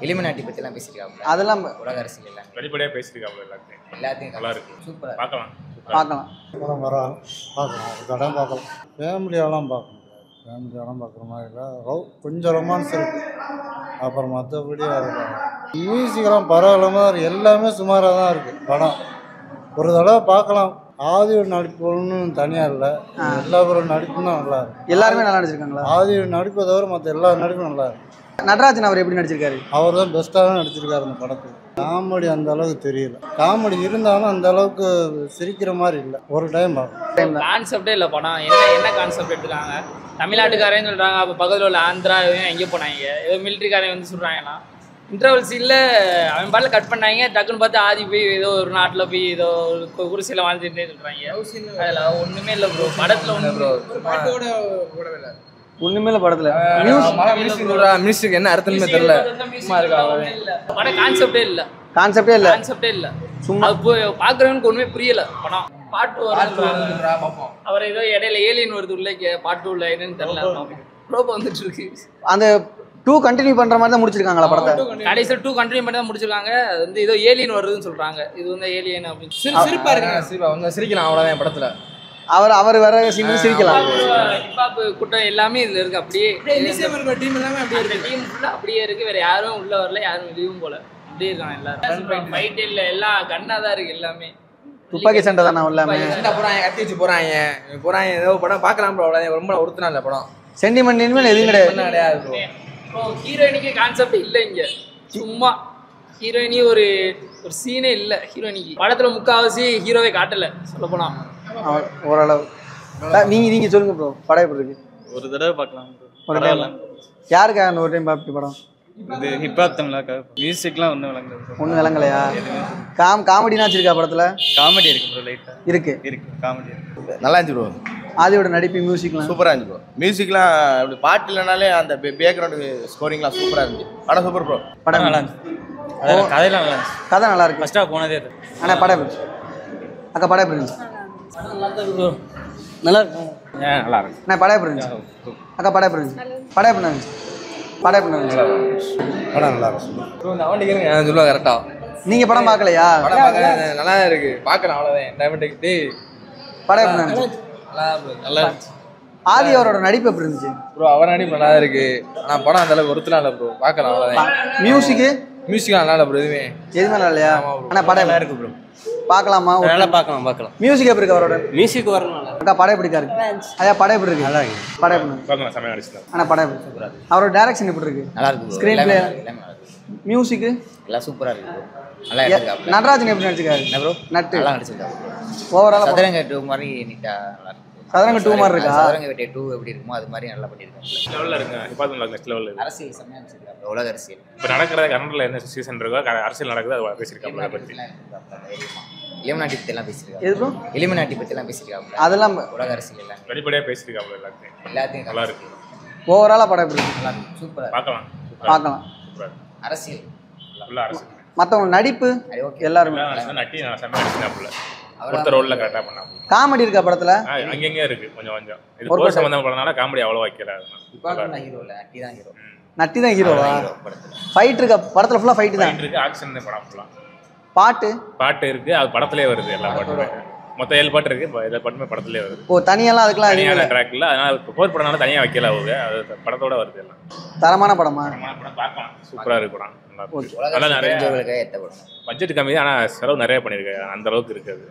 எலிமினாட்டி பற்றிலாம் பேசியிருக்காங்க. அதெல்லாம் உலக அரசியல் எல்லாம் வெளிப்படையாக பேசியிருக்காங்க. எல்லாத்தையும் நல்லா இருக்கு. சூப்பராக பார்க்கலாம். பார்க்கலாம். படம் பரவாயில்ல பார்க்கலாம், ஒரு தடவை பார்க்கலாம். ஃபேமிலியாலாம் பார்க்க முடியாது, ஃபேமிலியாலாம் பார்க்குற மாதிரி இல்லை. கொஞ்சம் ரொமான்ஸ் இருக்குது, அப்புறம் மற்றபடி அதில் மியூசிக்கெல்லாம் பரவாயில்லாம தான் இருக்குது. எல்லாமே சுமாராக தான் இருக்குது படம். ஒரு தடவை பார்க்கலாம். ஆதியோட நடிப்பு ஒன்றும் தனியாக இல்லை, எல்லா பேரும் நடிப்பும் தான் நல்லா இருக்கு. எல்லாருமே நல்லா நடிச்சிருக்காங்களா? ஆதியோட நடிப்பை தவிர மற்ற எல்லா நடிப்பும் நல்லா இருக்கு. நடராஜன் அவர் எப்படி நடிச்சிருக்காரு? அவர் தான் பெஸ்ட்டாக தான் நடிச்சிருக்காரு இந்த படத்துக்கு. காமெடி அந்த அளவுக்கு தெரியல, காமெடி இருந்தாலும் அந்த அளவுக்கு சிரிக்கிற மாதிரி இல்லை. ஒரு டைம் பார்க்கலாம். கான்செப்டே இல்லை படம். என்ன கான்செப்ட் எடுத்துருக்காங்க? தமிழ்நாட்டுக்காரன்னு சொல்கிறாங்க, அப்போ பக்கத்தில் உள்ள ஆந்திரா எங்கே போனாங்க, ஏதோ மிலிட்ரிக்காரன் வந்து சொல்கிறாங்கன்னா இன்டர்வல் சீனில் அவன் பாட்டில் கட் பண்ணாங்க. டக்குன்னு பார்த்து ஆதி போய் ஏதோ ஒரு நாட்டில் போய் ஏதோ ஒரு குடிசையில் வாழ்ந்துட்டே சொல்கிறாங்க. அதில் ஒன்றுமே இல்லை ப்ரோ படத்தில். ஒன்று ப்ரோ ஒண்ணுமே இல்லை படத்துல. மியூசிக் என்ன அர்த்தமே தெரியல. படம் கான்செப்டே இல்லை. கான்செப்டே இல்லை. கான்செப்டே இல்லை. சும்மா பார்க்குறவனுக்கு ஒன்றுமே புரியல படம். பாட்டு வரும், அவர் ஏதோ இடையில ஏலியன் வருது உள்ள, பாட்டு உள்ள என்னன்னு தெரியல. ப்ரோபோ வந்துட்டு இருக்கு. அந்த 2 கண்டினியூ பண்ற மாதிரி தான் முடிச்சிருக்காங்களா படத்தை? கடைசியில் 2 கண்டினியூ பண்ணி தான் முடிச்சிருக்காங்க. அது வந்து ஏதோ ஏலியன் வருதுன்னு சொல்றாங்க. இது வந்து ஏலியன் அப்படின்னு சிரிப்பா இருக்காங்க. சிரிப்பா அவங்க சிரிக்கலாம், அவ்வளோதான் படத்துல. அவர் வர சீன் சிரிக்கலாம். ஹிப்ஹாப் கூட்டம் எல்லாமே இதுல இருக்கு. அப்படியே டீம் எல்லாமே அப்படியே இருக்கு. டீம் ஃபுல்லா அப்படியே இருக்கு. வேற யாரும் உள்ள வரல, யாரும் வெளியும் போல. அப்படியே இருக்காங்க எல்லாரும். ஃபைட் இல்ல, எல்லாம் கண்ணா தான் இருக்கு எல்லாமே. துப்பாக்கி சண்டை தானே எல்லாமே. போறாங்க, கத்தி வச்சு போறாங்க ஏதோ படம் பார்க்கலாம் ப்ரோ. அவ்வளோதான், ரொம்ப ஒருத்தனா இல்லை படம். சென்டிமெண்ட் இனிமேல் எதுவும் கிடையாது ப்ரோ. ஹீரோயினிக்கு கான்செப்ட் இல்லை இங்க. சும்மா ஹீரோயினி ஒரு சீனே இல்லை. ஹீரோயினிக்கு படத்துல முக்காவாசி ஹீரோவே காட்டல சொல்ல போனா. ஓரளவு. நீங்க சொல்லுங்க ப்ரோ, படம் எப்படி இருக்கு? ஒரு தடவை பார்க்கலாம். ஒரு டைம் யாருக்காக ஒரு டைம் பார்த்து படம்? இது ஹிப்ஹாப் தமிழாக்கா. மியூசிக்லாம் ஒன்றும் விளங்குது. ஒன்றும் விளங்கலையா? காமெடினா வச்சிருக்கா படத்துல? காமெடி இருக்கு ப்ரோ, லைட்டா இருக்கு. காமெடி இருக்கு. நல்லா இருந்துச்சு ப்ரோ. ஆதியோட நடிப்பு மியூசிக்லாம் சூப்பராக இருந்துச்சு ப்ரோ. மியூசிக்லாம் அப்படி பாட்டு இல்லைனாலே அந்த பேக்ரவுண்டு ஸ்கோரிங்லாம் சூப்பராக இருந்துச்சு. படம் சூப்பர் ப்ரோ. படம் நல்லா இருந்துச்சு. கதையெல்லாம் நல்லா இருந்துச்சு. கதை நல்லா இருக்கு. ஃபர்ஸ்ட்டாக போனதே அது. ஆனால் படம் எப்படி? அக்கா படம் எப்படி இருந்துச்சு? நல்லா இருக்கும். நல்லா இருக்கு. நான் படம் எப்படி இருந்துச்சு? அக்கா படம் எப்படி இருந்துச்சு? படம் எப்படி இருந்துச்சு? படம் எப்படி இருந்துச்சு? படம் நல்லா இருக்கு. ப்ரோ இந்த அவன் கேட்குறேன் சொல்லுவாங்க கரெக்டாக. நீங்க படம் பார்க்கலையா? படம் பார்க்க நல்லா தான் இருக்கு. பார்க்குறேன் அவ்வளோதான். டைமெண்ட்டுக்கு படம் எப்படி இருந்துச்சு? நல்லா இருந்துச்சு. ஆதி அவரோட நடிப்பு எப்படி இருந்துச்சு ப்ரோ? அவர் நடிப்பு நல்லா தான் இருக்கு. ஆனால் படம் அந்த அளவுக்கு ஒருத்தலாம் இல்லை ப்ரோ. பார்க்கலாம் அவ்வளோதான். மியூசிக் நல்லா இல்லை ப்ரோ. எதுவுமே நல்லா இல்லையா? ஆனால் படம் நல்லா இருக்கு ப்ரோ. பார்க்கலாமா? நல்லா பார்க்கலாம். மியூசிக் எப்படி இருக்கு அவரோட? மியூசிக் வரணும். அக்கா படம் எப்படி இருக்கு? ஐயா படம் எப்படி இருக்கு? நல்லா இருக்கு. படம் எப்படி இருக்கு? சமையல் அடிச்சுட்டாங்க. ஆனால் படம் எப்படி இருக்கு? அவரோட டைரக்ஷன் எப்படி இருக்கு? நல்லா இருக்கு. ஸ்க்ரீன் பிளே, மியூசிக் எல்லாம் சூப்பரா இருக்கு ப்ரோ. நல்லா இருக்கு. நடராஜன் எப்படி நடிச்சிருக்காரு? என்ன ப்ரோ? நட்டு நல்லா நடிச்சிருக்காரு. ஓவரால் சதுரங்க 2 மாதிரி நீட்டா நல்லா இருக்கு. சதுரங்க 2 மாதிரி இருக்கா? சதுரங்க வேட்டை 2 எப்படி இருக்குமோ அது மாதிரி நல்லா பண்ணியிருக்காங்க. லெவலில் இருக்குங்க. இப்போ நெக்ஸ்ட் லெவலில் இருக்கு. அரசியல் செம்மையாக வச்சிருக்காங்க. உலக அரசியல் இப்போ நடக்கிறது கன்னடில் என்ன சீசன் இருக்கோ அரசியல் நடக்குது, அது பேசியிருக்காங்க. அதை பற்றி எலிமினாட்டி பற்றி எல்லாம் பேசியிருக்காங்க. எது ப்ரோ? எலிமினாட்டி பற்றி எல்லாம் பேசியிருக்காங்க. அதெல்லாம் உலக அரசியல் எல்லாம் வெளிப்படையாக பேசியிருக்காங்க. எல்லாத்தையும் நல்லா இருக்கு. ஓவராலாக படம் எப்படி இருக்கு? நல்லா இருக்கு. சூப்பராக பார்க்கலாம். அரசியல் உள்ள அரசியல் மற்றவங்க நடிப்பு எல்லாருமே நட்டி செம்ம அடிச்சுனாப்புல. ஒருத்தர் ரோலில் கரெக்டாக பண்ணாங்க. காமெடி இருக்கா படத்துல? அங்கங்கே இருக்கு கொஞ்சம். இது போர் சம்பந்தம் படனால காமெடி அவ்வளோ வைக்கல. ஹீரோ இல்லை, நட்டி தான் ஹீரோ. நட்டி தான் ஹீரோவா? ஃபைட் இருக்கா படத்துல? ஃபுல்லா ஃபைட் தான் இருக்கு. ஆக்ஷன் படம் ஃபுல்லாக. பாட்டு இருக்கு. அது படத்துலேயே வருது. எல்லா பாட்டுமே மொத்தம் 7 பாட்டு இருக்கு. எல்லா பாட்டுமே படத்துலேயே வருது. ஓ தனியெல்லாம் அதுக்கெல்லாம் தனியான ட்ராக் இல்லை. அதனால போர் படம்னால தனியாக வைக்கல. அவங்க அது படத்தோட வருது. எல்லாம் தரமான படமா? படம் பார்க்கலாம். சூப்பராக இருக்கு படம். நல்லா நிறைய பட்ஜெட் கம்மி, ஆனால் செலவு நிறைய பண்ணியிருக்காங்க. அந்த அளவுக்கு இருக்காது.